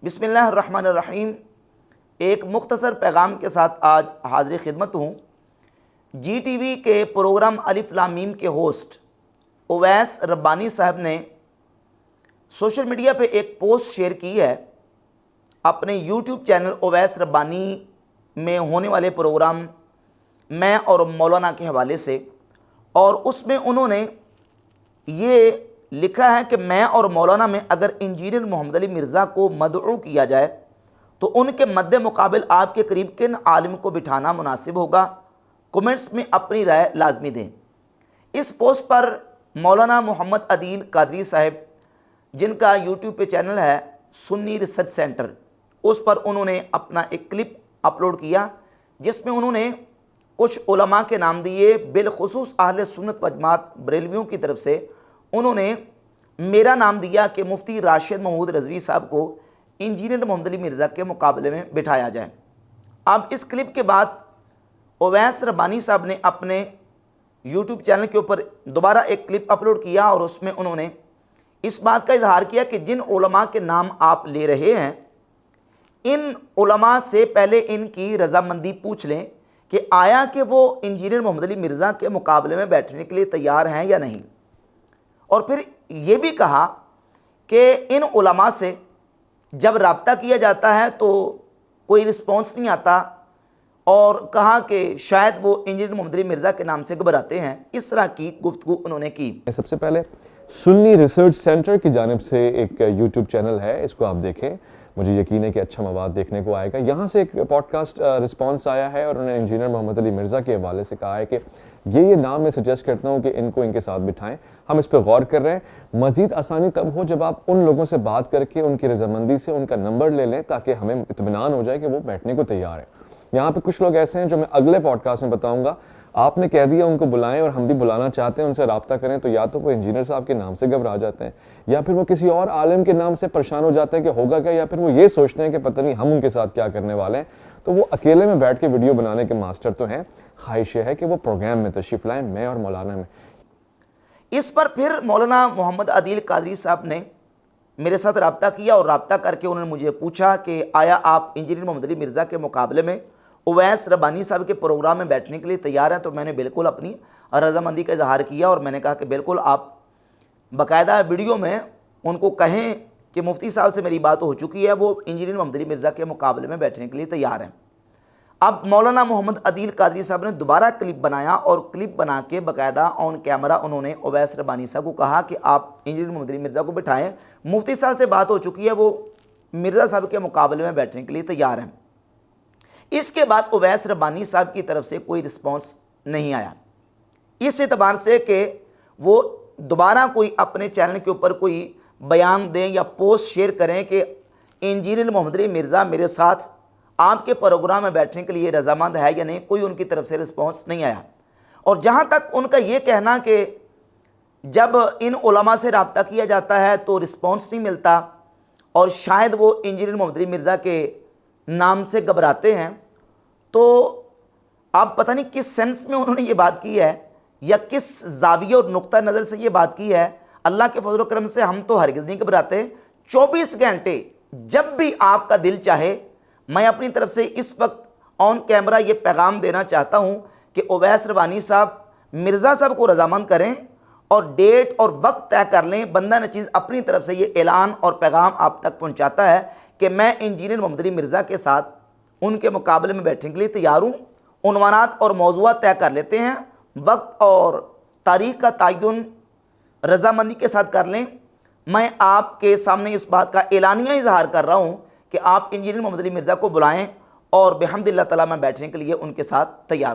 بسم اللہ الرحمن الرحیم۔ ایک مختصر پیغام کے ساتھ آج حاضر خدمت ہوں۔ جی ٹی وی کے پروگرام الف لام میم کے ہوسٹ اویس ربانی صاحب نے سوشل میڈیا پہ ایک پوسٹ شیئر کی ہے اپنے یوٹیوب چینل اویس ربانی میں ہونے والے پروگرام میں اور مولانا کے حوالے سے، اور اس میں انہوں نے یہ لکھا ہے کہ میں اور مولانا میں اگر انجینئر محمد علی مرزا کو مدعو کیا جائے تو ان کے مد مقابل آپ کے قریب کن عالم کو بٹھانا مناسب ہوگا؟ کومنٹس میں اپنی رائے لازمی دیں۔ اس پوسٹ پر مولانا محمد عدیل قادری صاحب، جن کا یوٹیوب پہ چینل ہے سنی ریسرچ سینٹر، اس پر انہوں نے اپنا ایک کلپ اپلوڈ کیا جس میں انہوں نے کچھ علماء کے نام دیے، بالخصوص اہل سنت و جماعت بریلویوں کی طرف سے انہوں نے میرا نام دیا کہ مفتی راشد محمود رضوی صاحب کو انجینئر محمد علی مرزا کے مقابلے میں بٹھایا جائے۔ اب اس کلپ کے بعد اویس ربانی صاحب نے اپنے یوٹیوب چینل کے اوپر دوبارہ ایک کلپ اپلوڈ کیا اور اس میں انہوں نے اس بات کا اظہار کیا کہ جن علماء کے نام آپ لے رہے ہیں ان علماء سے پہلے ان کی رضامندی پوچھ لیں کہ آیا کہ وہ انجینئر محمد علی مرزا کے مقابلے میں بیٹھنے کے لیے تیار ہیں یا نہیں۔ اور پھر یہ بھی کہا کہ ان علماء سے جب رابطہ کیا جاتا ہے تو کوئی رسپانس نہیں آتا، اور کہا کہ شاید وہ انجینئر محمد علی مرزا کے نام سے گھبراتے ہیں۔ اس طرح کی گفتگو انہوں نے کی۔ سب سے پہلے سنی ریسرچ سینٹر کی جانب سے ایک یوٹیوب چینل ہے، اس کو آپ دیکھیں، مجھے یقین ہے کہ اچھا مواد دیکھنے کو آئے گا۔ یہاں سے ایک پوڈ کاسٹ رسپانس آیا ہے اور انہوں نے انجینئر محمد علی مرزا کے حوالے سے کہا ہے کہ یہ نام میں سجیسٹ کرتا ہوں کہ ان کو ان کے ساتھ بٹھائیں، ہم اس پہ غور کر رہے ہیں۔ مزید آسانی تب ہو جب آپ ان لوگوں سے بات کر کے ان کی رضامندی سے ان کا نمبر لے لیں تاکہ ہمیں اطمینان ہو جائے کہ وہ بیٹھنے کو تیار ہیں۔ یہاں پہ کچھ لوگ ایسے ہیں جو میں اگلے پوڈ کاسٹ میں بتاؤں گا، آپ نے کہہ دیا ان کو بلائیں اور ہم بھی بلانا چاہتے ہیں، ان سے رابطہ کریں، تو یا تو وہ انجینئر صاحب کے نام سے گھبرا جاتے ہیں یا پھر وہ کسی اور عالم کے نام سے پریشان ہو جاتے ہیں کہ ہوگا کیا، یا پھر وہ یہ سوچتے ہیں کہ پتہ نہیں ہم ان کے ساتھ کیا کرنے والے ہیں۔ تو وہ اکیلے میں بیٹھ کے ویڈیو بنانے کے ماسٹر تو ہیں، خواہش یہ ہے کہ وہ پروگرام میں تشریف لائیں، میں اور مولانا میں۔ اس پر پھر مولانا محمد عدیل قادری صاحب نے میرے ساتھ رابطہ کیا اور رابطہ کر کے انہوں نے مجھے پوچھا کہ آیا آپ انجینئر محمد علی مرزا کے مقابلے میں اویس ربانی صاحب کے پروگرام میں بیٹھنے کے لیے تیار ہیں؟ تو میں نے بالکل اپنی رضامندی کا اظہار کیا اور میں نے کہا کہ بالکل آپ باقاعدہ ویڈیو میں ان کو کہیں کہ مفتی صاحب سے میری بات ہو چکی ہے، وہ انجینئر محمد علی مرزا کے مقابلے میں بیٹھنے کے لیے تیار ہیں۔ اب مولانا محمد عدیل قادری صاحب نے دوبارہ کلپ بنایا اور کلپ بنا کے باقاعدہ آن کیمرہ انہوں نے اویس ربانی صاحب کو کہا کہ آپ انجینئر محمد علی مرزا کو بٹھائیں، مفتی صاحب سے بات ہو چکی ہے، وہ مرزا صاحب کے مقابلے میں بیٹھنے کے لیے تیار ہیں۔ اس کے بعد اویس ربانی صاحب کی طرف سے کوئی رسپانس نہیں آیا، اس اعتبار سے کہ وہ دوبارہ کوئی اپنے چینل کے اوپر کوئی بیان دیں یا پوسٹ شیئر کریں کہ انجینئر محمد علی مرزا میرے ساتھ آپ کے پروگرام میں بیٹھنے کے لیے رضامند ہے یا نہیں، کوئی ان کی طرف سے رسپانس نہیں آیا۔ اور جہاں تک ان کا یہ کہنا کہ جب ان علماء سے رابطہ کیا جاتا ہے تو رسپانس نہیں ملتا اور شاید وہ انجینئر محمد علی مرزا کے نام سے گھبراتے ہیں، تو آپ پتہ نہیں کس سینس میں انہوں نے یہ بات کی ہے یا کس زاویے اور نقطہ نظر سے یہ بات کی ہے۔ اللہ کے فضل و کرم سے ہم تو ہرگز نہیں گھبراتے، 24 گھنٹے جب بھی آپ کا دل چاہے۔ میں اپنی طرف سے اس وقت آن کیمرہ یہ پیغام دینا چاہتا ہوں کہ اویس ربانی صاحب مرزا صاحب کو رضامند کریں اور ڈیٹ اور وقت طے کر لیں۔ بندہ نچیز اپنی طرف سے یہ اعلان اور پیغام آپ تک پہنچاتا ہے کہ میں انجینئر محمد علی مرزا کے ساتھ ان کے مقابلے میں بیٹھنے کے لیے تیار ہوں۔ عنوانات اور موضوعات طے کر لیتے ہیں، وقت اور تاریخ کا تعین رضامندی کے ساتھ کر لیں۔ میں آپ کے سامنے اس بات کا اعلانیہ اظہار کر رہا ہوں کہ آپ انجینئر محمد علی مرزا کو بلائیں اور بحمد اللہ تعالیٰ میں بیٹھنے کے لیے ان کے ساتھ تیار ہوں۔